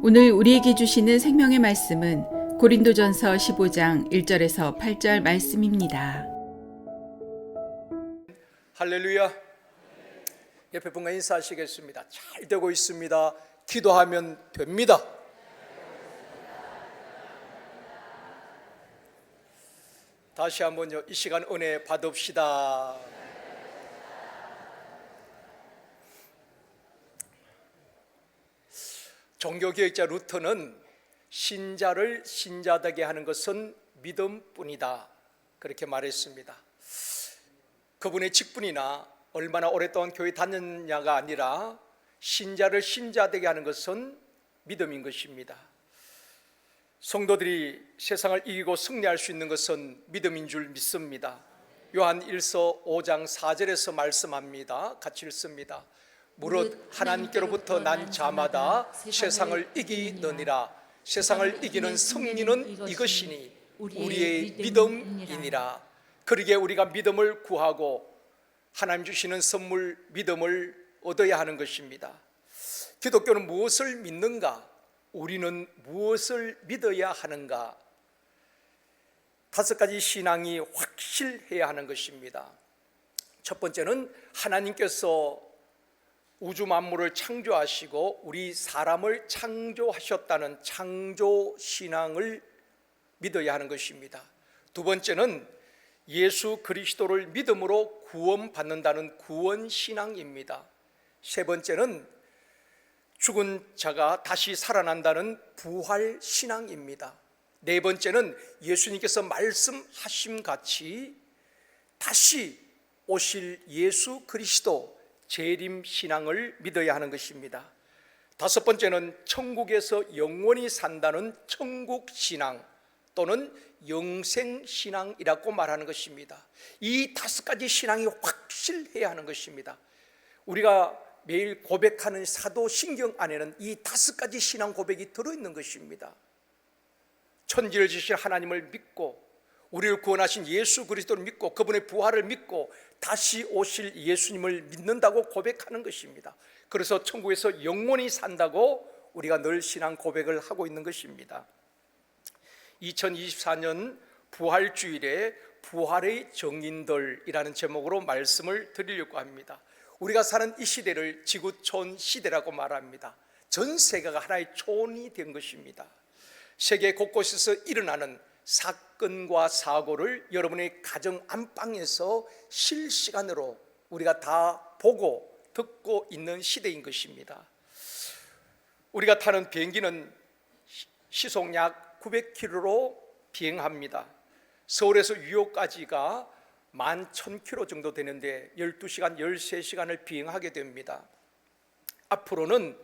오늘 우리에게 주시는 생명의 말씀은 고린도전서 15장 1절에서 8절 말씀입니다. 할렐루야. 옆에 분과 인사하시겠습니다. 잘 되고 있습니다. 기도하면 됩니다. 다시 한번요, 이 시간 은혜 받읍시다. 종교개혁자 루터는 신자를 신자되게 하는 것은 믿음뿐이다, 그렇게 말했습니다. 그분의 직분이나 얼마나 오랫동안 교회 다녔냐가 아니라 신자를 신자되게 하는 것은 믿음인 것입니다. 성도들이 세상을 이기고 승리할 수 있는 것은 믿음인 줄 믿습니다. 요한 1서 5장 4절에서 말씀합니다. 같이 읽습니다. 무릇 하나님께로부터 난 자마다 세상을 이기느니라. 세상을 이기는 승리는 이것이니 우리의 믿음이니라. 그러기에 우리가 믿음을 구하고 하나님 주시는 선물 믿음을 얻어야 하는 것입니다. 기독교는 무엇을 믿는가? 우리는 무엇을 믿어야 하는가? 5가지 신앙이 확실해야 하는 것입니다. 첫 번째는 하나님께서 우주 만물을 창조하시고 우리 사람을 창조하셨다는 창조 신앙을 믿어야 하는 것입니다. 두 번째는 예수 그리스도를 믿음으로 구원받는다는 구원 신앙입니다. 세 번째는 죽은 자가 다시 살아난다는 부활 신앙입니다. 네 번째는 예수님께서 말씀하심 같이 다시 오실 예수 그리스도 재림 신앙을 믿어야 하는 것입니다. 다섯 번째는 천국에서 영원히 산다는 천국 신앙 또는 영생 신앙이라고 말하는 것입니다. 이 5가지 신앙이 확실해야 하는 것입니다. 우리가 매일 고백하는 사도신경 안에는 이 5가지 신앙 고백이 들어있는 것입니다. 천지를 지으신 하나님을 믿고 우리를 구원하신 예수 그리스도를 믿고 그분의 부활을 믿고 다시 오실 예수님을 믿는다고 고백하는 것입니다. 그래서 천국에서 영원히 산다고 우리가 늘 신앙 고백을 하고 있는 것입니다. 2024년 부활주일에 부활의 정인들이라는 제목으로 말씀을 드리려고 합니다. 우리가 사는 이 시대를 지구촌 시대라고 말합니다. 전 세계가 하나의 촌이 된 것입니다. 세계 곳곳에서 일어나는 사건과 사고를 여러분의 가정 안방에서 실시간으로 우리가 다 보고 듣고 있는 시대인 것입니다. 우리가 타는 비행기는 시속 약 900km로 비행합니다. 서울에서 뉴욕까지가 11,000km 정도 되는데 12시간, 13시간을 비행하게 됩니다. 앞으로는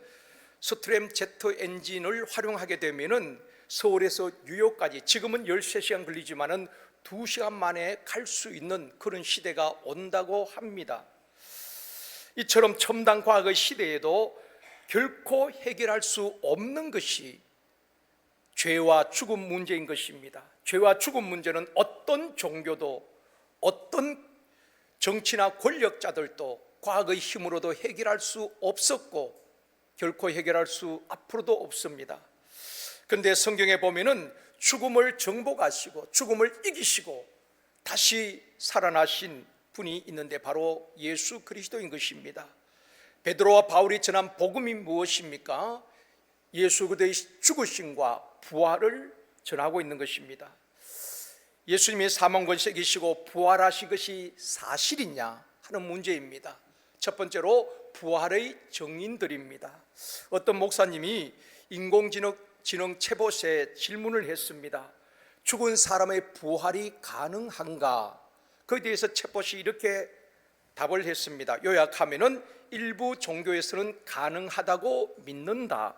스트램 제트 엔진을 활용하게 되면은 서울에서 뉴욕까지 지금은 13시간 걸리지만은 2시간 만에 갈 수 있는 그런 시대가 온다고 합니다. 이처럼 첨단 과학의 시대에도 결코 해결할 수 없는 것이 죄와 죽음 문제인 것입니다. 죄와 죽음 문제는 어떤 종교도 어떤 정치나 권력자들도 과학의 힘으로도 해결할 수 없었고 결코 해결할 수 앞으로도 없습니다. 그런데 성경에 보면은 죽음을 정복하시고 죽음을 이기시고 다시 살아나신 분이 있는데 바로 예수 그리스도인 것입니다. 베드로와 바울이 전한 복음이 무엇입니까? 예수 그리스도의 죽으심과 부활을 전하고 있는 것입니다. 예수님이 사망 권세 이기시고 부활하신 것이 사실이냐 하는 문제입니다. 첫 번째로 부활의 정인들입니다. 어떤 목사님이 인공지능 체봇에 질문을 했습니다. 죽은 사람의 부활이 가능한가? 그에 대해서 체봇이 이렇게 답을 했습니다. 요약하면은 일부 종교에서는 가능하다고 믿는다.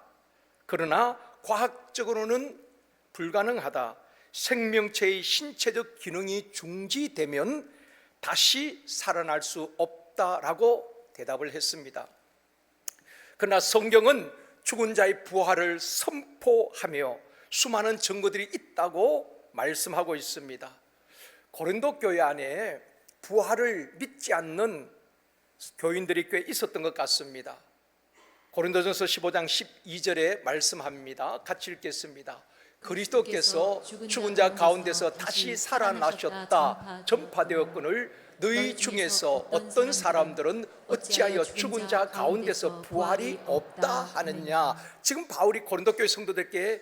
그러나 과학적으로는 불가능하다. 생명체의 신체적 기능이 중지되면 다시 살아날 수 없다라고 대답을 했습니다. 그러나 성경은 죽은 자의 부활을 선포하며 수많은 증거들이 있다고 말씀하고 있습니다. 고린도 교회 안에 부활을 믿지 않는 교인들이 꽤 있었던 것 같습니다. 고린도전서 15장 12절에 말씀합니다. 같이 읽겠습니다. 그리스도께서 죽은 자 가운데서 다시 살아나셨다 전파되었거늘 너희 중에서 어떤 사람들은 어찌하여 죽은 자 가운데서 부활이 없다 하느냐. 지금 바울이 고린도 교회 성도들께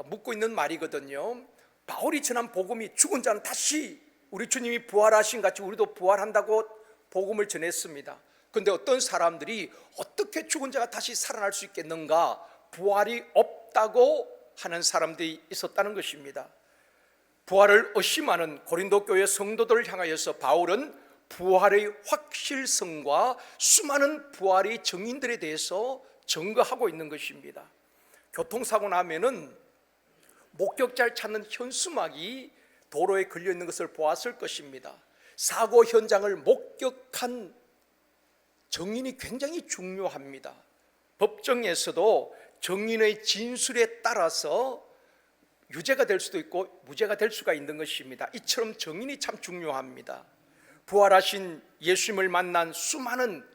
묻고 있는 말이거든요. 바울이 전한 복음이 죽은 자는 다시 우리 주님이 부활하신 같이 우리도 부활한다고 복음을 전했습니다. 그런데 어떤 사람들이 어떻게 죽은 자가 다시 살아날 수 있겠는가, 부활이 없다고 하는 사람들이 있었다는 것입니다. 부활을 의심하는 고린도 교회 성도들을 향하여서 바울은 부활의 확실성과 수많은 부활의 증인들에 대해서 증거하고 있는 것입니다. 교통사고 나면은 목격자를 찾는 현수막이 도로에 걸려 있는 것을 보았을 것입니다. 사고 현장을 목격한 증인이 굉장히 중요합니다. 법정에서도 증인의 진술에 따라서 유죄가 될 수도 있고 무죄가 될 수가 있는 것입니다. 이처럼 증인이 참 중요합니다. 부활하신 예수님을 만난 수많은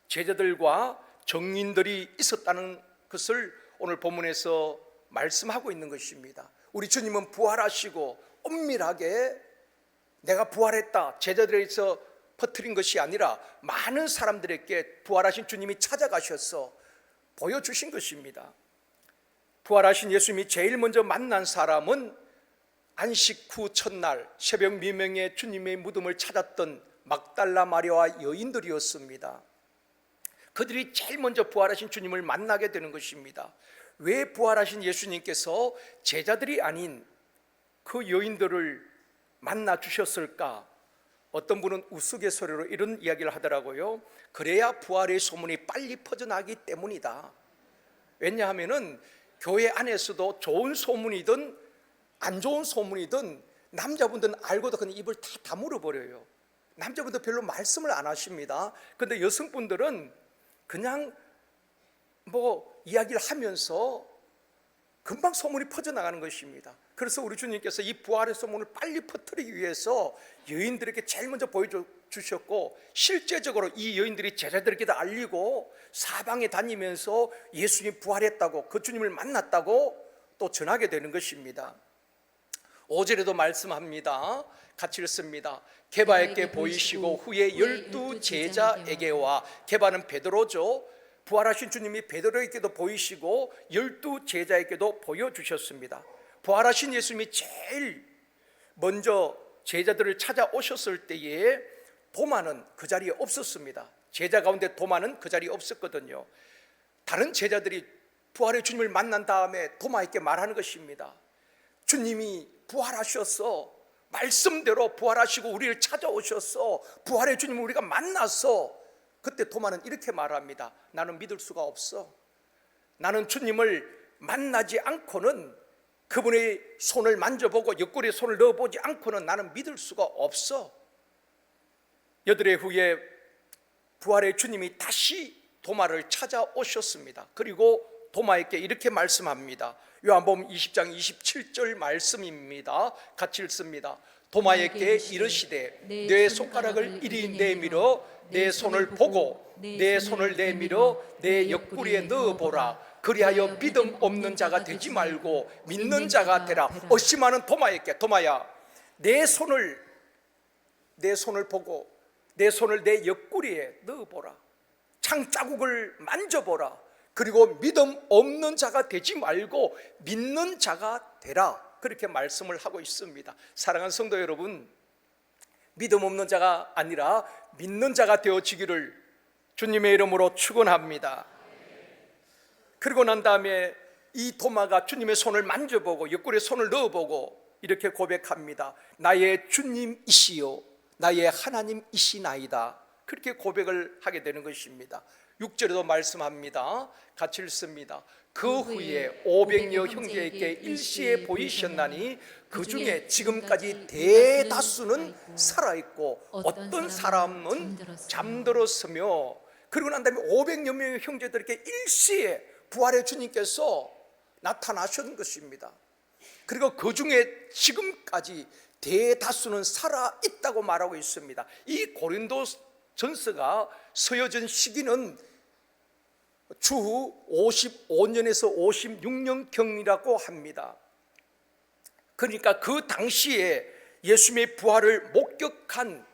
제자들과 증인들이 있었다는 것을 오늘 본문에서 말씀하고 있는 것입니다. 우리 주님은 부활하시고 엄밀하게 내가 부활했다 제자들에게서 퍼뜨린 것이 아니라 많은 사람들에게 부활하신 주님이 찾아가셔서 보여주신 것입니다. 부활하신 예수님이 제일 먼저 만난 사람은 안식 후 첫날 새벽 미명에 주님의 무덤을 찾았던 막달라 마리아와 여인들이었습니다. 그들이 제일 먼저 부활하신 주님을 만나게 되는 것입니다. 왜 부활하신 예수님께서 제자들이 아닌 그 여인들을 만나 주셨을까? 어떤 분은 우스갯소리로 이런 이야기를 하더라고요. 그래야 부활의 소문이 빨리 퍼져나기 때문이다. 왜냐하면은 교회 안에서도 좋은 소문이든 안 좋은 소문이든 남자분들은 알고도 그냥 입을 다 다물어 버려요. 남자분들 별로 말씀을 안 하십니다. 그런데 여성분들은 그냥 이야기를 하면서 금방 소문이 퍼져나가는 것입니다. 그래서 우리 주님께서 이 부활의 소문을 빨리 퍼뜨리기 위해서 여인들에게 제일 먼저 보여주셨고, 실제적으로 이 여인들이 제자들에게도 알리고 사방에 다니면서 예수님 부활했다고, 그 주님을 만났다고 또 전하게 되는 것입니다. 5절에도 말씀합니다. 같이 읽습니다. 게바에게 보이시고 후에 12 제자에게와, 게바는 베드로죠. 부활하신 주님이 베드로에게도 보이시고 12 제자에게도 보여주셨습니다. 부활하신 예수님이 제일 먼저 제자들을 찾아오셨을 때에 도마는 그 자리에 없었습니다. 제자 가운데 도마는 그 자리에 없었거든요. 다른 제자들이 부활의 주님을 만난 다음에 도마에게 말하는 것입니다. 주님이 부활하셨어. 말씀대로 부활하시고 우리를 찾아오셨어. 부활의 주님을 우리가 만났어. 그때 도마는 이렇게 말합니다. 나는 믿을 수가 없어. 나는 주님을 만나지 않고는, 그분의 손을 만져보고 옆구리에 손을 넣어보지 않고는 나는 믿을 수가 없어. 8일 후에 부활의 주님이 다시 도마를 찾아오셨습니다. 그리고 도마에게 이렇게 말씀합니다. 요한복음 20장 27절 말씀입니다. 같이 읽습니다. 도마에게 이르시되 내 손가락을 이리 내밀어 내 손을 보고 내 손을 내밀어 내 옆구리에 넣어보라. 그리하여 믿음 없는 자가 되지 말고 믿는 자가 되라. 의심하는 도마에게, 도마야, 내 손을 보고 내 손을 내 옆구리에 넣어보라. 창자국을 만져보라. 그리고 믿음 없는 자가 되지 말고 믿는 자가 되라. 그렇게 말씀을 하고 있습니다. 사랑하는 성도 여러분, 믿음 없는 자가 아니라 믿는 자가 되어지기를 주님의 이름으로 축원합니다. 그리고 난 다음에 이 도마가 주님의 손을 만져보고 옆구리에 손을 넣어보고 이렇게 고백합니다. 나의 주님이시요 나의 하나님이시나이다. 그렇게 고백을 하게 되는 것입니다. 6절에도 말씀합니다. 같이 읽습니다. 그 후에 500여 형제에게 일시에 보이셨나니 그 중에 지금까지 대다수는 살아있고 어떤 사람은 잠들었으며, 그리고 난 다음에 500여 명의 형제들에게 일시에 부활의 주님께서 나타나신 것입니다. 그리고 그 중에 지금까지 대다수는 살아있다고 말하고 있습니다. 이 고린도 전서가 서여진 시기는 주 55년에서 56년경이라고 합니다. 그러니까 그 당시에 예수님의 부활을 목격한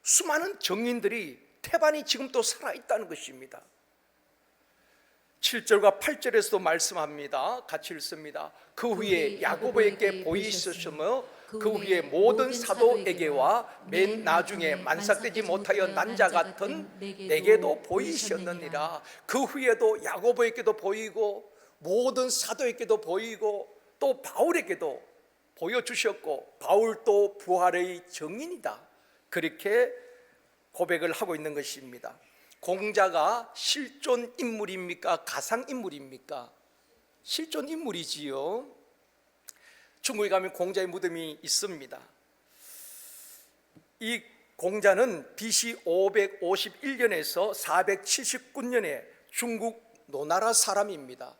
수많은 증인들이 태반이 지금 또 살아있다는 것입니다. 7절과 8절에서도 말씀합니다. 같이 읽습니다. 그 후에 야고보에게 보이셨으며 그 후에 모든 사도에게와 맨 나중에 만삭되지 못하여 난 자 같은 내게도 보이셨느니라. 그 후에도 야고보에게도 보이고 모든 사도에게도 보이고 또 바울에게도 보여주셨고 바울도 부활의 증인이다. 그렇게 고백을 하고 있는 것입니다. 공자가 실존 인물입니까? 가상 인물입니까? 실존 인물이지요. 중국에 가면 공자의 무덤이 있습니다. 이 공자는 BC 551년에서 479년에 중국 노나라 사람입니다.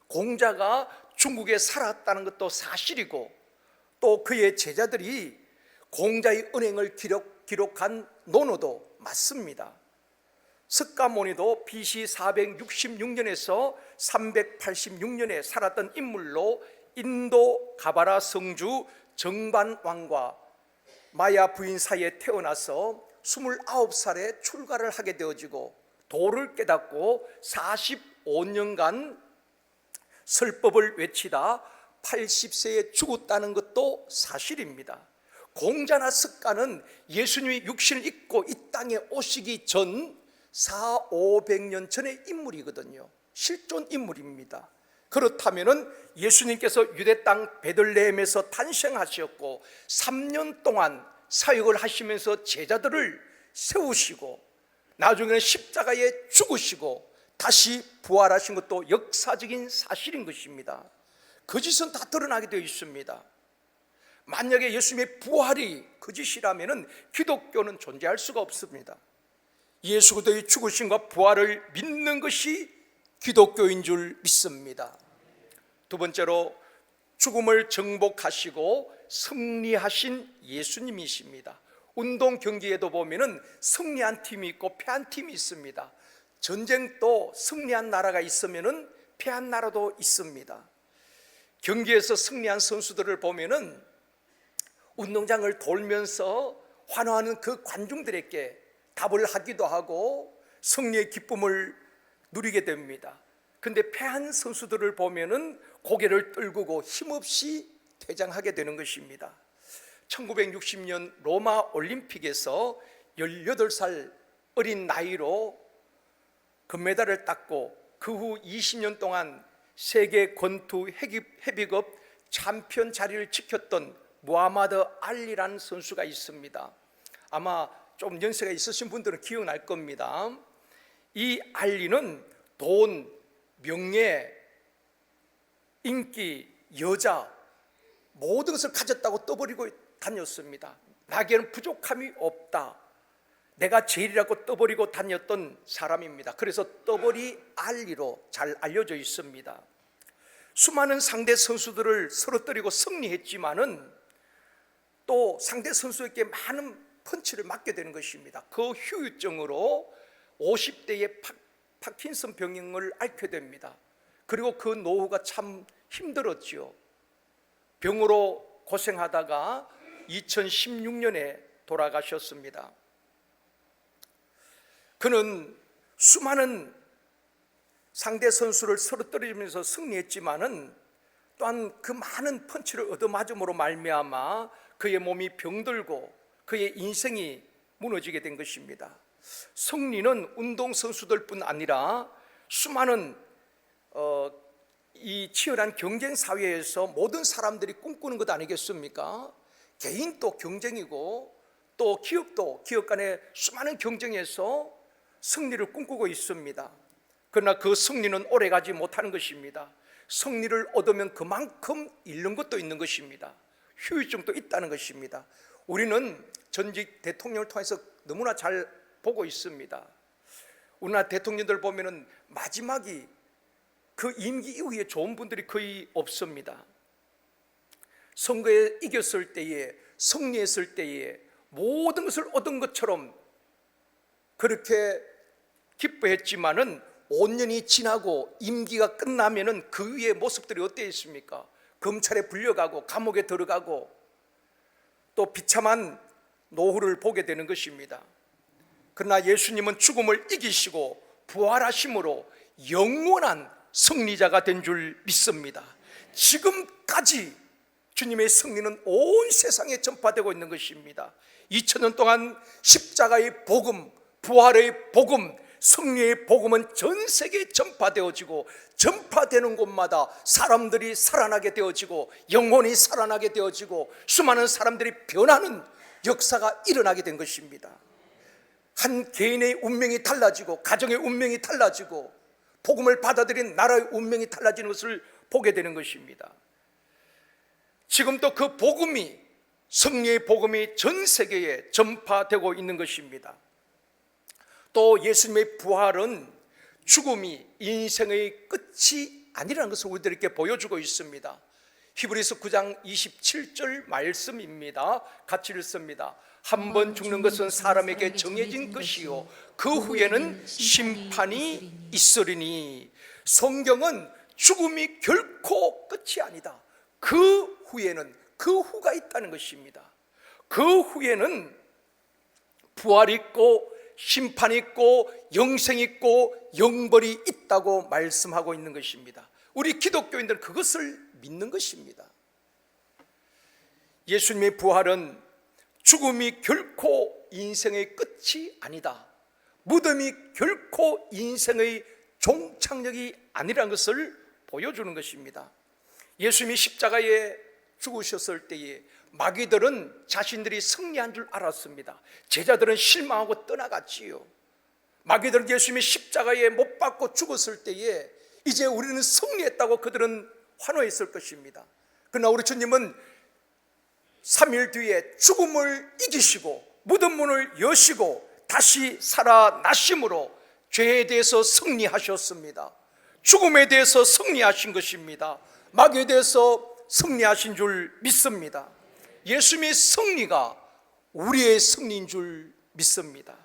공자가 중국에 살았다는 것도 사실이고 또 그의 제자들이 공자의 은행을 기록한 논어도 맞습니다. 석가모니도 BC 466년에서 386년에 살았던 인물로 인도 가바라 성주 정반왕과 마야 부인 사이에 태어나서 29살에 출가를 하게 되어지고 도를 깨닫고 45년간 설법을 외치다 80세에 죽었다는 것도 사실입니다. 공자나 석가는 예수님이 육신을 입고 이 땅에 오시기 전 400~500년 전의 인물이거든요. 실존 인물입니다. 그렇다면 예수님께서 유대 땅 베들레헴에서 탄생하셨고 3년 동안 사역을 하시면서 제자들을 세우시고 나중에는 십자가에 죽으시고 다시 부활하신 것도 역사적인 사실인 것입니다. 거짓은 다 드러나게 되어 있습니다. 만약에 예수님의 부활이 거짓이라면 기독교는 존재할 수가 없습니다. 예수 그리스도의 죽으심과 부활을 믿는 것이 기독교인 줄 믿습니다. 두 번째로 죽음을 정복하시고 승리하신 예수님이십니다. 운동 경기에도 보면은 승리한 팀이 있고 패한 팀이 있습니다. 전쟁도 승리한 나라가 있으면은 패한 나라도 있습니다. 경기에서 승리한 선수들을 보면은 운동장을 돌면서 환호하는 그 관중들에게 답을 하기도 하고 승리의 기쁨을 누리게 됩니다. 그런데 패한 선수들을 보면은 고개를 떨구고 힘없이 퇴장하게 되는 것입니다. 1960년 로마 올림픽에서 18살 어린 나이로 금메달을 땄고 그 후 20년 동안 세계 권투 헤비급 챔피언 자리를 지켰던 무하마드 알리라는 선수가 있습니다. 아마 좀 연세가 있으신 분들은 기억날 겁니다. 이 알리는 돈, 명예, 인기, 여자 모든 것을 가졌다고 떠버리고 다녔습니다. 나에게는 부족함이 없다. 내가 제일이라고 떠버리고 다녔던 사람입니다. 그래서 떠버리 알리로 잘 알려져 있습니다. 수많은 상대 선수들을 쓰러뜨리고 승리했지만은 또 상대 선수에게 많은 펀치를 맞게 되는 것입니다. 그 후유증으로 50대에 파킨슨 병을 앓게 됩니다. 그리고 그 노후가 참 힘들었지요. 병으로 고생하다가 2016년에 돌아가셨습니다. 그는 수많은 상대 선수를 쓰러뜨리면서 승리했지만은 또한 그 많은 펀치를 얻어맞음으로 말미암아 그의 몸이 병들고 그의 인생이 무너지게 된 것입니다. 승리는 운동선수들뿐 아니라 수많은 이 치열한 경쟁 사회에서 모든 사람들이 꿈꾸는 것 아니겠습니까? 개인도 경쟁이고 또 기업도 기업 간의 수많은 경쟁에서 승리를 꿈꾸고 있습니다. 그러나 그 승리는 오래가지 못하는 것입니다. 승리를 얻으면 그만큼 잃는 것도 있는 것입니다. 후유증도 있다는 것입니다. 우리는 전직 대통령을 통해서 너무나 잘 보고 있습니다. 우리나라 대통령들 보면은 마지막이 그 임기 이후에 좋은 분들이 거의 없습니다. 선거에 이겼을 때에 승리했을 때에 모든 것을 얻은 것처럼 그렇게 기뻐했지만은 5년이 지나고 임기가 끝나면은 그 위의 모습들이 어떻게 있습니까? 검찰에 불려가고 감옥에 들어가고 또 비참한 노후를 보게 되는 것입니다. 그러나 예수님은 죽음을 이기시고 부활하심으로 영원한 승리자가 된 줄 믿습니다. 지금까지 주님의 승리는 온 세상에 전파되고 있는 것입니다. 2000년 동안 십자가의 복음, 부활의 복음, 승리의 복음은 전 세계에 전파되어지고 전파되는 곳마다 사람들이 살아나게 되어지고 영혼이 살아나게 되어지고 수많은 사람들이 변하는 역사가 일어나게 된 것입니다. 한 개인의 운명이 달라지고 가정의 운명이 달라지고 복음을 받아들인 나라의 운명이 달라지는 것을 보게 되는 것입니다. 지금도 그 복음이, 승리의 복음이 전 세계에 전파되고 있는 것입니다. 또 예수님의 부활은 죽음이 인생의 끝이 아니라는 것을 우리들에게 보여주고 있습니다. 히브리서 9장 27절 말씀입니다. 같이 읽습니다. 한 번 죽는 것은 사람에게 정해진 것이요 그 후에는 심판이 있으리니. 성경은 죽음이 결코 끝이 아니다. 그 후에는, 그 후가 있다는 것입니다. 그 후에는 부활이 있고 심판이 있고 영생이 있고 영벌이 있다고 말씀하고 있는 것입니다. 우리 기독교인들은 그것을 믿는 것입니다. 예수님의 부활은 죽음이 결코 인생의 끝이 아니다. 무덤이 결코 인생의 종착역이 아니라는 것을 보여주는 것입니다. 예수님이 십자가에 죽으셨을 때에 마귀들은 자신들이 승리한 줄 알았습니다. 제자들은 실망하고 떠나갔지요. 마귀들은 예수님이 십자가에 못 박고 죽었을 때에 이제 우리는 승리했다고 그들은 환호했을 것입니다. 그러나 우리 주님은 3일 뒤에 죽음을 이기시고 무덤 문을 여시고 다시 살아나심으로 죄에 대해서 승리하셨습니다. 죽음에 대해서 승리하신 것입니다. 마귀에 대해서 승리하신 줄 믿습니다. 예수님의 승리가 우리의 승리인 줄 믿습니다.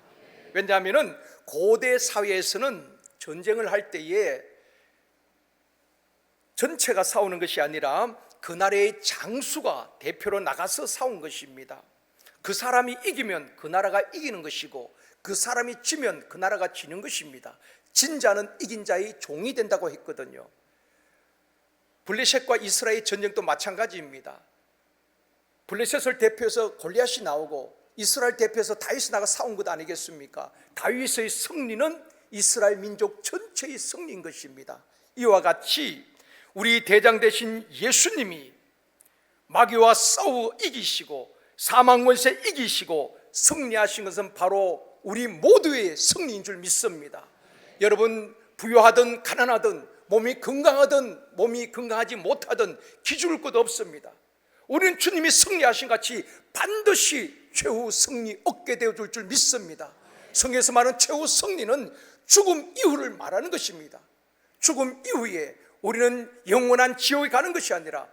왜냐하면 고대 사회에서는 전쟁을 할 때에 전체가 싸우는 것이 아니라 그 나라의 장수가 대표로 나가서 싸운 것입니다. 그 사람이 이기면 그 나라가 이기는 것이고 그 사람이 지면 그 나라가 지는 것입니다. 진 자는 이긴 자의 종이 된다고 했거든요. 블레셋과 이스라엘 전쟁도 마찬가지입니다. 블레셋을 대표해서 골리앗이 나오고 이스라엘 대표해서 다윗이 나가 싸운 것 아니겠습니까? 다윗의 승리는 이스라엘 민족 전체의 승리인 것입니다. 이와 같이 우리 대장 되신 예수님이 마귀와 싸워 이기시고 사망 권세 이기시고 승리하신 것은 바로 우리 모두의 승리인 줄 믿습니다. 여러분, 부유하든 가난하든 몸이 건강하든 몸이 건강하지 못하든 기죽을 것 없습니다. 우리는 주님이 승리하신 같이 반드시 최후 승리 얻게 되어줄 줄 믿습니다. 성경에서 말하는 최후 승리는 죽음 이후를 말하는 것입니다. 죽음 이후에 우리는 영원한 지옥에 가는 것이 아니라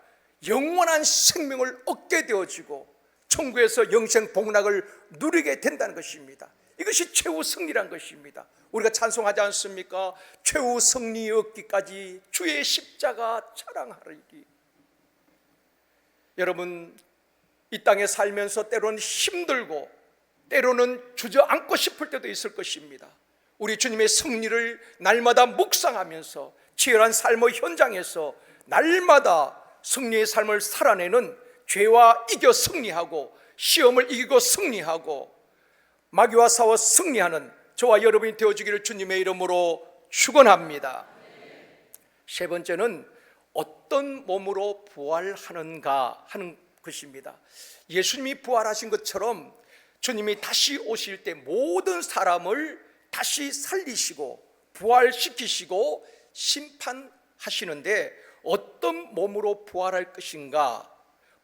영원한 생명을 얻게 되어지고 천국에서 영생 복락을 누리게 된다는 것입니다. 이것이 최후 승리란 것입니다. 우리가 찬송하지 않습니까? 최후 승리 얻기까지 주의 십자가 자랑하리기. 여러분, 이 땅에 살면서 때로는 힘들고 때로는 주저앉고 싶을 때도 있을 것입니다. 우리 주님의 승리를 날마다 묵상하면서 치열한 삶의 현장에서 날마다 승리의 삶을 살아내는, 죄와 이겨 승리하고 시험을 이기고 승리하고 마귀와 싸워 승리하는 저와 여러분이 되어주기를 주님의 이름으로 축원합니다. 세 번째는 어떤 몸으로 부활하는가 하는 것입니다. 예수님이 부활하신 것처럼 주님이 다시 오실 때 모든 사람을 다시 살리시고 부활시키시고 심판하시는데 어떤 몸으로 부활할 것인가?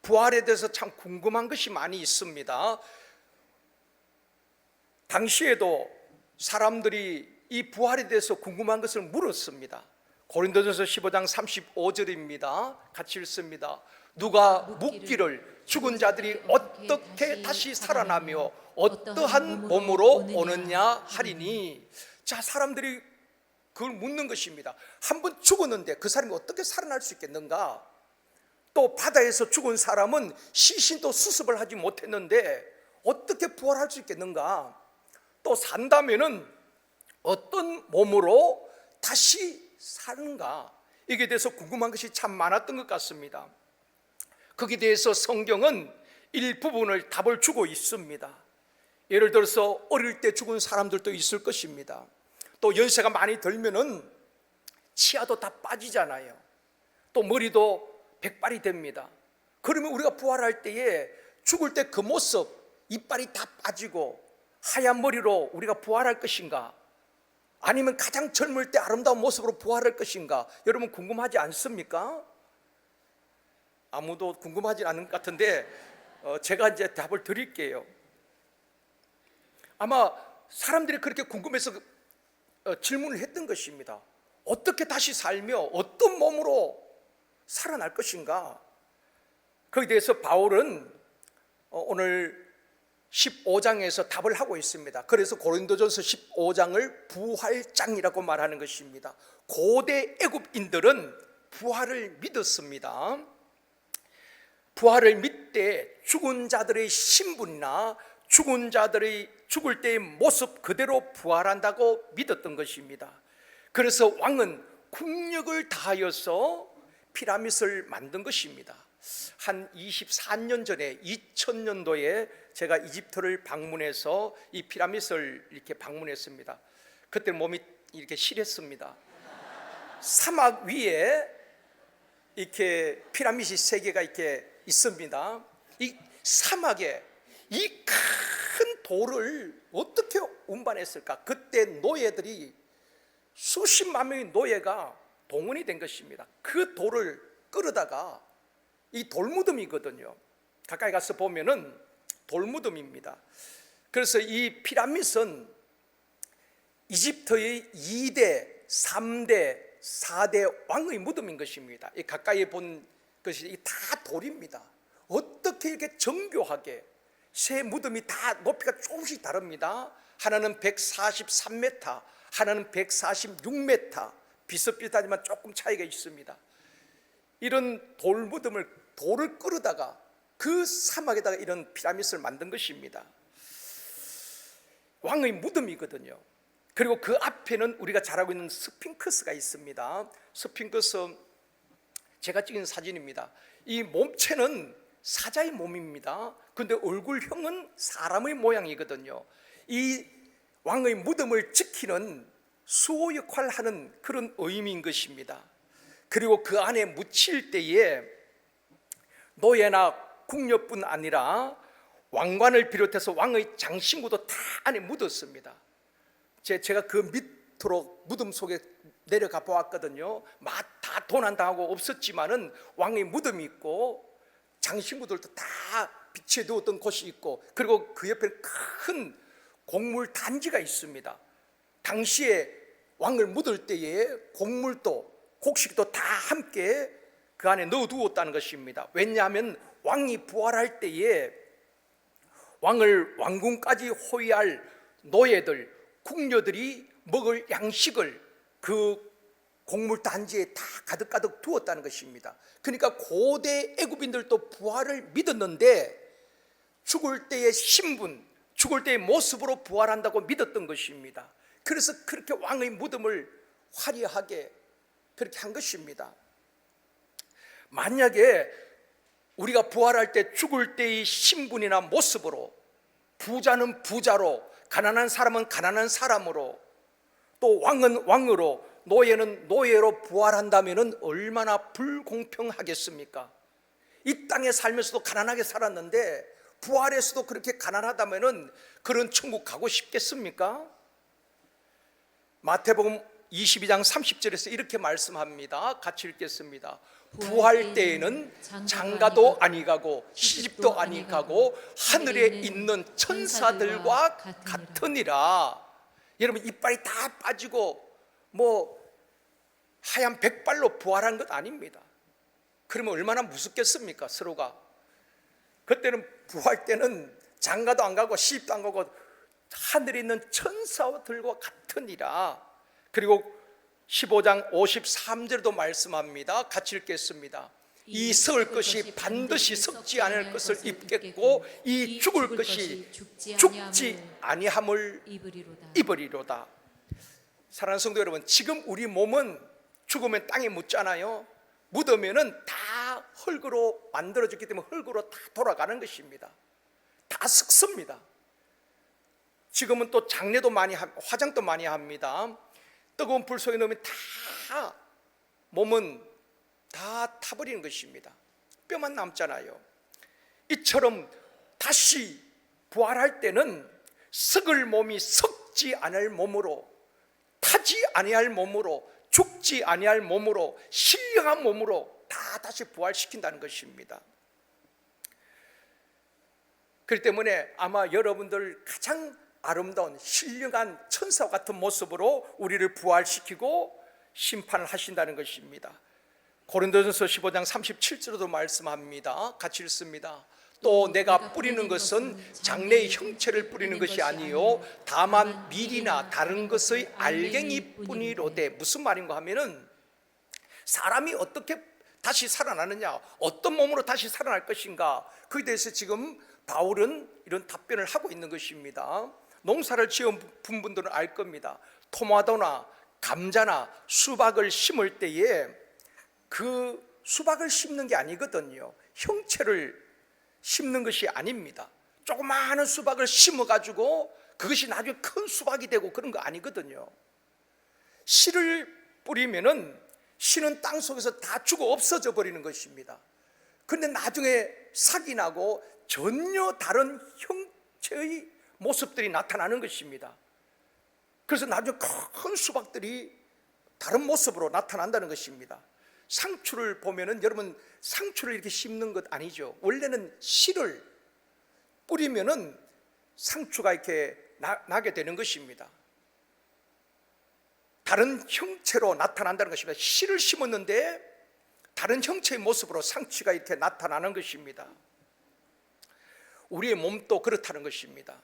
부활에 대해서 참 궁금한 것이 많이 있습니다. 당시에도 사람들이 이 부활에 대해서 궁금한 것을 물었습니다. 고린도전서 15장 35절입니다. 같이 읽습니다. 누가 묻기를 죽은 자들이 어떻게 다시 살아나며 어떠한 몸으로 오느냐 하리니. 자, 사람들이 그걸 묻는 것입니다. 한 번 죽었는데 그 사람이 어떻게 살아날 수 있겠는가? 또 바다에서 죽은 사람은 시신도 수습을 하지 못했는데 어떻게 부활할 수 있겠는가? 또 산다면은 어떤 몸으로 다시 사는가? 이게 대해서 궁금한 것이 참 많았던 것 같습니다. 거기에 대해서 성경은 일부분을 답을 주고 있습니다. 예를 들어서 어릴 때 죽은 사람들도 있을 것입니다. 또 연세가 많이 들면은 치아도 다 빠지잖아요. 또 머리도 백발이 됩니다. 그러면 우리가 부활할 때에 죽을 때 그 모습, 이빨이 다 빠지고 하얀 머리로 우리가 부활할 것인가? 아니면 가장 젊을 때 아름다운 모습으로 부활할 것인가? 여러분 궁금하지 않습니까? 아무도 궁금하지 않은 것 같은데 제가 이제 답을 드릴게요. 아마 사람들이 그렇게 궁금해서 질문을 했던 것입니다. 어떻게 다시 살며 어떤 몸으로 살아날 것인가? 거기에 대해서 바울은 오늘 15장에서 답을 하고 있습니다. 그래서 고린도전서 15장을 부활장이라고 말하는 것입니다. 고대 애굽인들은 부활을 믿었습니다. 부활을 믿되 죽은 자들의 신분이나 죽은 자들의 죽을 때의 모습 그대로 부활한다고 믿었던 것입니다. 그래서 왕은 국력을 다하여서 피라밋을 만든 것입니다. 한 24년 전에 2000년도에 제가 이집트를 방문해서 이 피라밋을 이렇게 방문했습니다. 그때 몸이 이렇게 실했습니다. 사막 위에 이렇게 피라밋이 3개가 이렇게 있습니다. 이 사막에 이 큰 돌을 어떻게 운반했을까? 그때 노예들이 수십만 명의 노예가 동원이 된 것입니다. 그 돌을 끌어다가 이 돌무덤이거든요. 가까이 가서 보면은 돌무덤입니다. 그래서 이 피라밋은 이집트의 2대, 3대, 4대 왕의 무덤인 것입니다. 이 가까이 본 것이 다 돌입니다. 어떻게 이렇게 정교하게 세 무덤이 다 높이가 조금씩 다릅니다. 하나는 143m, 하나는 146m, 비슷비슷하지만 조금 차이가 있습니다. 이런 돌을 끌어다가 그 사막에다가 이런 피라밋을 만든 것입니다. 왕의 무덤이거든요. 그리고 그 앞에는 우리가 잘 알고 있는 스핑크스가 있습니다. 스핑크스 제가 찍은 사진입니다. 이 몸체는 사자의 몸입니다. 그런데 얼굴형은 사람의 모양이거든요. 이 왕의 무덤을 지키는 수호 역할을 하는 그런 의미인 것입니다. 그리고 그 안에 묻힐 때에 노예나 궁녀뿐 아니라 왕관을 비롯해서 왕의 장신구도 다 안에 묻었습니다. 제가 그 밑으로 무덤 속에 내려가 보았거든요. 다 도난당하고 없었지만은 왕의 무덤이 있고 장신구들도 다 비치해 두었던 곳이 있고, 그리고 그 옆에 큰 곡물 단지가 있습니다. 당시에 왕을 묻을 때에 곡물도 곡식도 다 함께 그 안에 넣어두었다는 것입니다. 왜냐하면 왕이 부활할 때에 왕을 왕궁까지 호위할 노예들, 궁녀들이 먹을 양식을 그 곡물 단지에 다 가득가득 두었다는 것입니다. 그러니까 고대 애굽인들도 부활을 믿었는데 죽을 때의 신분, 죽을 때의 모습으로 부활한다고 믿었던 것입니다. 그래서 그렇게 왕의 무덤을 화려하게 그렇게 한 것입니다. 만약에 우리가 부활할 때 죽을 때의 신분이나 모습으로, 부자는 부자로, 가난한 사람은 가난한 사람으로, 또 왕은 왕으로, 노예는 노예로 부활한다면 얼마나 불공평하겠습니까? 이 땅에 살면서도 가난하게 살았는데 부활에서도 그렇게 가난하다면 그런 천국 가고 싶겠습니까? 마태복음 22장 30절에서 이렇게 말씀합니다. 같이 읽겠습니다. 부활 때에는 장가도 아니 가고 시집도 아니 가고 하늘에 있는 천사들과 같으니라. 여러분, 이빨이 다 빠지고 하얀 백발로 부활한 것 아닙니다. 그러면 얼마나 무섭겠습니까? 서로가. 그때는 부활 때는 장가도 안 가고 시집도 안 가고 하늘에 있는 천사들과 같으니라. 그리고 15장 53절도 말씀합니다. 같이 읽겠습니다. 이 썩을 것이 반드시 썩지 않을 것을 입겠고 이 죽을 것이 죽지 아니함을 입으리로다. 사랑하는 성도 여러분, 지금 우리 몸은 죽으면 땅에 묻잖아요. 묻으면은 다 흙으로 만들어졌기 때문에 흙으로 다 돌아가는 것입니다. 다 썩습니다. 지금은 또 장례도 많이 화장도 많이 합니다. 뜨거운 불 속에 넣으면 다 몸은 다 타버리는 것입니다. 뼈만 남잖아요. 이처럼 다시 부활할 때는 썩을 몸이 썩지 않을 몸으로, 타지 아니할 몸으로, 죽지 아니할 몸으로, 신령한 몸으로 다 다시 부활시킨다는 것입니다. 그렇기 때문에 아마 여러분들 가장 아름다운 신령한 천사와 같은 모습으로 우리를 부활시키고 심판을 하신다는 것입니다. 고린도전서 15장 37절에도 말씀합니다. 같이 읽습니다. 또 내가 뿌리는 것은 장래의 형체를 뿌리는 것이 아니요 다만 밀이나 다른 것의 알갱이 뿐이로되. 무슨 말인가 하면은 사람이 어떻게 다시 살아나느냐, 어떤 몸으로 다시 살아날 것인가, 그에 대해서 지금 바울은 이런 답변을 하고 있는 것입니다. 농사를 지은 분들은 알 겁니다. 토마토나 감자나 수박을 심을 때에 그 수박을 심는 게 아니거든요. 형체를 심는 것이 아닙니다. 조그마한 수박을 심어가지고 그것이 나중에 큰 수박이 되고 그런 거 아니거든요. 씨를 뿌리면은 씨는 땅 속에서 다 죽어 없어져 버리는 것입니다. 그런데 나중에 싹이 나고 전혀 다른 형체의 모습들이 나타나는 것입니다. 그래서 나중에 큰 수박들이 다른 모습으로 나타난다는 것입니다. 상추를 보면은 여러분, 상추를 이렇게 심는 것 아니죠. 원래는 씨를 뿌리면은 상추가 이렇게 나게 되는 것입니다. 다른 형체로 나타난다는 것입니다. 씨를 심었는데 다른 형체의 모습으로 상추가 이렇게 나타나는 것입니다. 우리의 몸도 그렇다는 것입니다.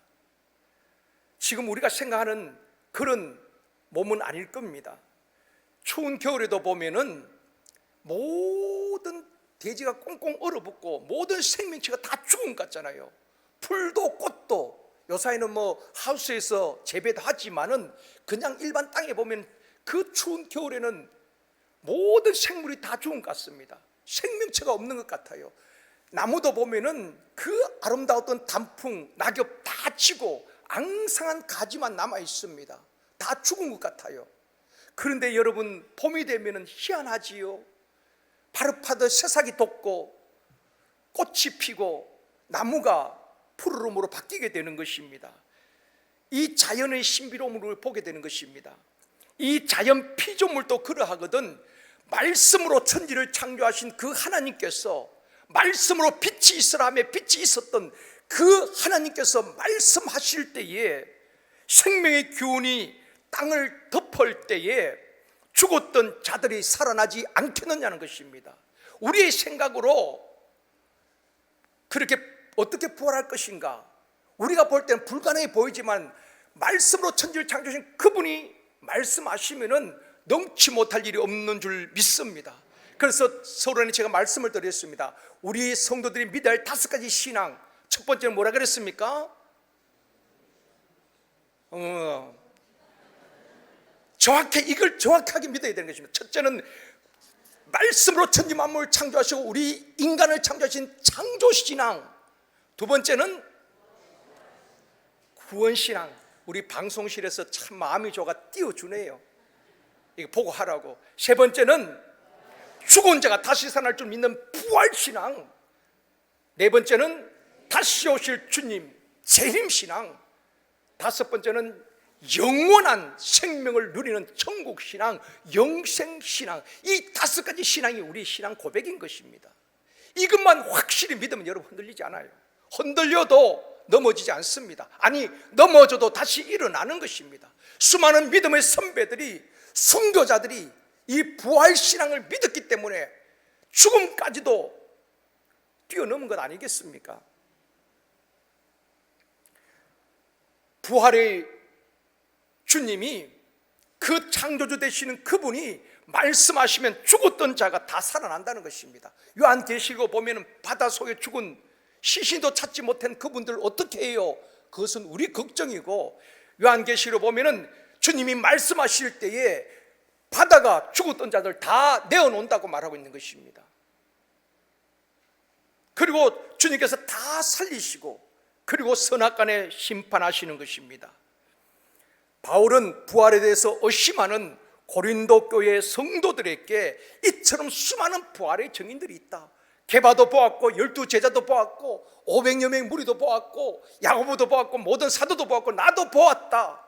지금 우리가 생각하는 그런 몸은 아닐 겁니다. 추운 겨울에도 보면은 모든 대지가 꽁꽁 얼어붙고 모든 생명체가 다 죽은 것 같잖아요. 풀도 꽃도 요사이는 하우스에서 재배도 하지만은 그냥 일반 땅에 보면 그 추운 겨울에는 모든 생물이 다 죽은 것 같습니다. 생명체가 없는 것 같아요. 나무도 보면은 그 아름다웠던 단풍, 낙엽 다 지고 앙상한 가지만 남아 있습니다. 다 죽은 것 같아요. 그런데 여러분, 봄이 되면은 희한하지요. 바르파듯 새싹이 돋고 꽃이 피고 나무가 푸르름으로 바뀌게 되는 것입니다. 이 자연의 신비로움을 보게 되는 것입니다. 이 자연 피조물도 그러하거든. 말씀으로 천지를 창조하신 그 하나님께서, 말씀으로 빛이 있으라 하며 빛이 있었던 그 하나님께서 말씀하실 때에 생명의 기운이 땅을 덮을 때에 죽었던 자들이 살아나지 않겠느냐는 것입니다. 우리의 생각으로 그렇게 어떻게 부활할 것인가, 우리가 볼 때는 불가능해 보이지만 말씀으로 천지를 창조하신 그분이 말씀하시면은 넘지 못할 일이 없는 줄 믿습니다. 그래서 서론에 제가 말씀을 드렸습니다. 우리 성도들이 믿어야 할 5가지 신앙. 첫 번째는 뭐라 그랬습니까? 이걸 정확하게 믿어야 되는 것입니다. 첫째는 말씀으로 천지 만물을 창조하시고 우리 인간을 창조하신 창조신앙. 두 번째는 구원신앙. 우리 방송실에서 참 마음이 좋아 띄워주네요. 이거 보고 하라고. 세 번째는 죽은 자가 다시 살아날 줄 믿는 부활신앙. 네 번째는 다시 오실 주님 재림신앙. 다섯 번째는 영원한 생명을 누리는 천국신앙, 영생신앙. 이 5가지 신앙이 우리 신앙 고백인 것입니다. 이것만 확실히 믿으면 여러분 흔들리지 않아요. 흔들려도 넘어지지 않습니다. 아니, 넘어져도 다시 일어나는 것입니다. 수많은 믿음의 선배들이, 순교자들이 이 부활신앙을 믿었기 때문에 죽음까지도 뛰어넘은 것 아니겠습니까? 부활의 주님이 그 창조주 되시는 그분이 말씀하시면 죽었던 자가 다 살아난다는 것입니다. 요한계시록 보면 바다 속에 죽은 시신도 찾지 못한 그분들 어떻게 해요? 그것은 우리 걱정이고, 요한계시록 보면 주님이 말씀하실 때에 바다가 죽었던 자들 다 내어놓는다고 말하고 있는 것입니다. 그리고 주님께서 다 살리시고, 그리고 선악간에 심판하시는 것입니다. 바울은 부활에 대해서 의심하는 고린도 교회 성도들에게 이처럼 수많은 부활의 증인들이 있다. 게바도 보았고 12제자도 보았고 500여 명 무리도 보았고 야고보도 보았고 모든 사도도 보았고 나도 보았다.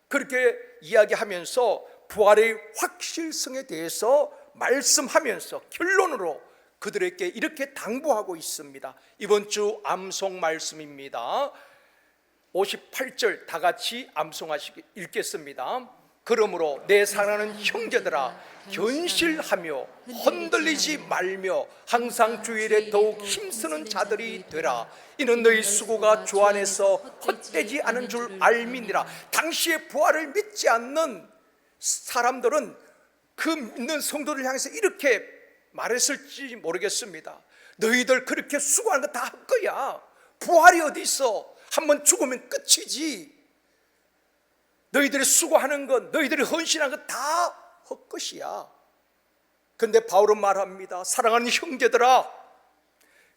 그렇게 이야기하면서 부활의 확실성에 대해서 말씀하면서 결론으로 그들에게 이렇게 당부하고 있습니다. 이번 주 암송 말씀입니다. 58절 다 같이 암송하시기 읽겠습니다. 그러므로 내 사랑하는 형제들아 견실하며 흔들리지 말며 항상 주일에 더욱 힘쓰는 자들이 되라. 이는 너희 수고가 주 안에서 헛되지 않은 줄 알미니라. 당시의 부활을 믿지 않는 사람들은 그 믿는 성도를 향해서 이렇게 말했을지 모르겠습니다. 너희들 그렇게 수고하는 거 다 헛거야. 부활이 어디 있어? 한번 죽으면 끝이지. 너희들이 수고하는 것, 너희들이 헌신한 것 다 헛것이야. 그런데 바울은 말합니다. 사랑하는 형제들아,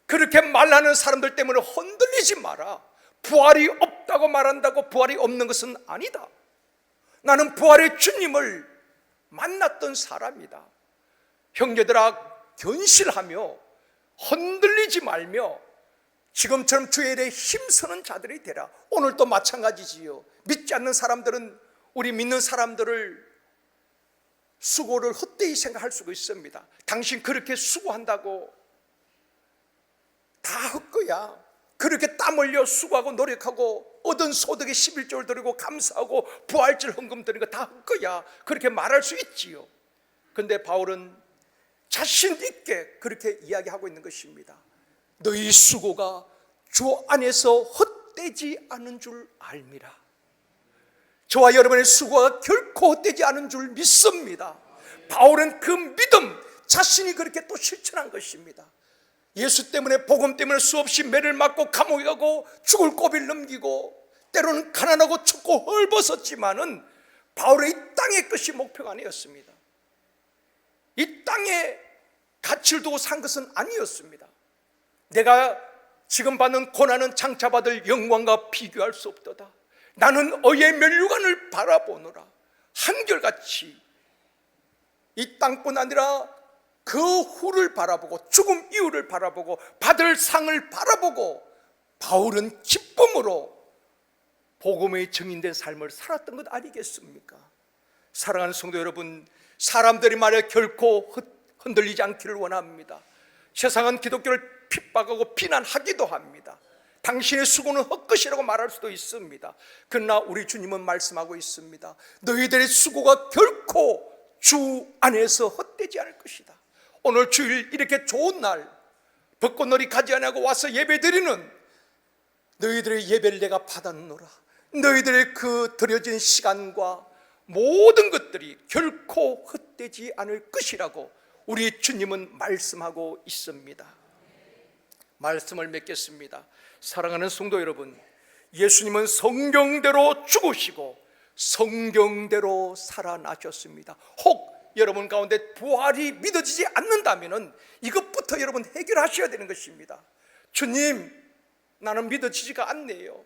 그렇게 말하는 사람들 때문에 흔들리지 마라. 부활이 없다고 말한다고 부활이 없는 것은 아니다. 나는 부활의 주님을 만났던 사람이다. 형제들아, 견실하며 흔들리지 말며 지금처럼 주의 일에 힘쓰는 자들이 되라. 오늘도 마찬가지지요. 믿지 않는 사람들은 우리 믿는 사람들을 수고를 헛되이 생각할 수가 있습니다. 당신 그렇게 수고한다고 다 헛거야. 그렇게 땀 흘려 수고하고 노력하고 얻은 소득의 11조를 드리고 감사하고 부활절 헌금 드리는 거 다 헛거야. 그렇게 말할 수 있지요. 그런데 바울은 자신 있게 그렇게 이야기하고 있는 것입니다. 너희 수고가 주 안에서 헛되지 않은 줄 알미라. 저와 여러분의 수고가 결코 헛되지 않은 줄 믿습니다. 바울은 그 믿음 자신이 그렇게 또 실천한 것입니다. 예수 때문에 복음 때문에 수없이 매를 맞고 감옥에 가고 죽을 고비를 넘기고 때로는 가난하고 춥고 헐벗었지만은 바울의 이 땅의 것이 목표가 아니었습니다. 이 땅에 가치를 두고 산 것은 아니었습니다. 내가 지금 받는 고난은 장차 받을 영광과 비교할 수 없도다. 나는 의의 면류관을 바라보노라. 한결같이 이 땅뿐 아니라 그 후를 바라보고 죽음 이후를 바라보고 받을 상을 바라보고 바울은 기쁨으로 복음의 증인된 삶을 살았던 것 아니겠습니까? 사랑하는 성도 여러분, 사람들이 말해 결코 흔들리지 않기를 원합니다. 세상은 기독교를 핍박하고 비난하기도 합니다. 당신의 수고는 헛것이라고 말할 수도 있습니다. 그러나 우리 주님은 말씀하고 있습니다. 너희들의 수고가 결코 주 안에서 헛되지 않을 것이다. 오늘 주일 이렇게 좋은 날 벚꽃놀이 가지 않고 와서 예배드리는 너희들의 예배를 내가 받았노라. 너희들의 그 드려진 시간과 모든 것들이 결코 헛되지 않을 것이라고 우리 주님은 말씀하고 있습니다. 말씀을 맺겠습니다. 사랑하는 성도 여러분, 예수님은 성경대로 죽으시고 성경대로 살아나셨습니다. 혹 여러분 가운데 부활이 믿어지지 않는다면 이것부터 여러분 해결하셔야 되는 것입니다. 주님, 나는 믿어지지가 않네요.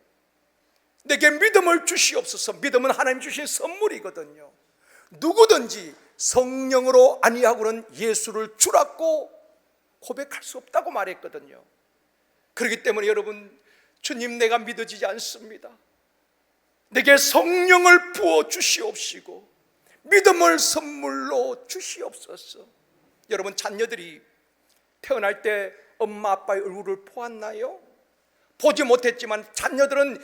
내게 믿음을 주시옵소서. 믿음은 하나님 주신 선물이거든요. 누구든지 성령으로 아니하고는 예수를 주라고 고백할 수 없다고 말했거든요. 그렇기 때문에 여러분, 주님, 내가 믿어지지 않습니다. 내게 성령을 부어 주시옵시고 믿음을 선물로 주시옵소서. 여러분, 자녀들이 태어날 때 엄마 아빠의 얼굴을 보았나요? 보지 못했지만 자녀들은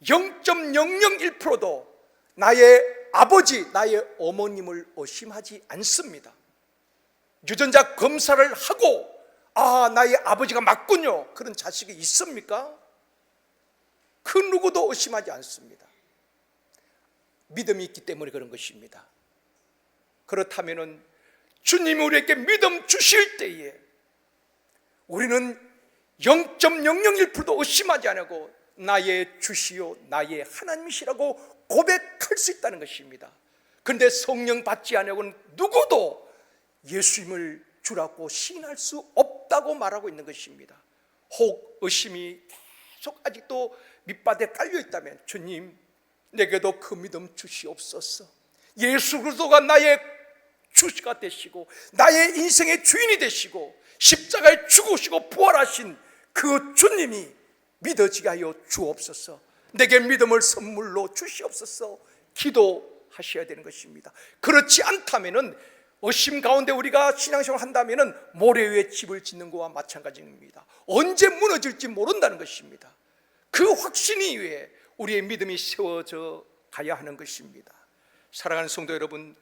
0.001%도 나의 아버지, 나의 어머님을 의심하지 않습니다. 유전자 검사를 하고 나의 아버지가 맞군요, 그런 자식이 있습니까? 그 누구도 의심하지 않습니다. 믿음이 있기 때문에 그런 것입니다. 그렇다면 주님이 우리에게 믿음 주실 때에 우리는 0.001%도 의심하지 않고 나의 주시요 나의 하나님이시라고 고백할 수 있다는 것입니다. 그런데 성령 받지 않으고는 누구도 예수님을 주라고 시인할 수 없다고 말하고 있는 것입니다. 혹 의심이 계속 아직도 밑바닥에 깔려 있다면 주님, 내게도 그 믿음 주시옵소서. 예수 그리스도가 나의 주가 되시고 나의 인생의 주인이 되시고 십자가에 죽으시고 부활하신 그 주님이 믿어지게 하여 주옵소서. 내게 믿음을 선물로 주시옵소서. 기도하셔야 되는 것입니다. 그렇지 않다면은 의심 가운데 우리가 신앙생활을 한다면은 모래 위에 집을 짓는 것과 마찬가지입니다. 언제 무너질지 모른다는 것입니다. 그 확신이 위에 우리의 믿음이 세워져 가야 하는 것입니다. 사랑하는 성도 여러분,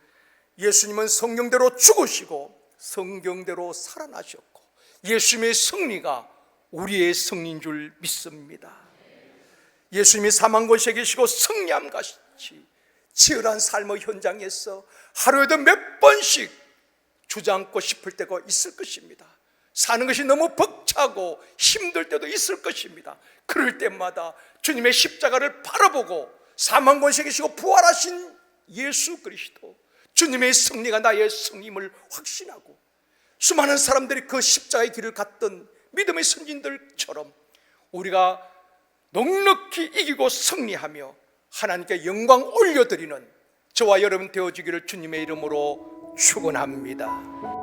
예수님은 성경대로 죽으시고 성경대로 살아나셨고 예수님의 승리가 우리의 승리인 줄 믿습니다. 예수님이 사망 권세에 계시고 승리함 같이 치열한 삶의 현장에서 하루에도 몇 번씩 주저앉고 싶을 때가 있을 것입니다. 사는 것이 너무 벅차고 힘들 때도 있을 것입니다. 그럴 때마다 주님의 십자가를 바라보고 사망 권세에 계시고 부활하신 예수 그리스도, 주님의 승리가 나의 승리임을 확신하고 수많은 사람들이 그 십자가의 길을 갔던 믿음의 선진들처럼 우리가 넉넉히 이기고 승리하며 하나님께 영광 올려드리는 저와 여러분 되어주기를 주님의 이름으로 축원합니다.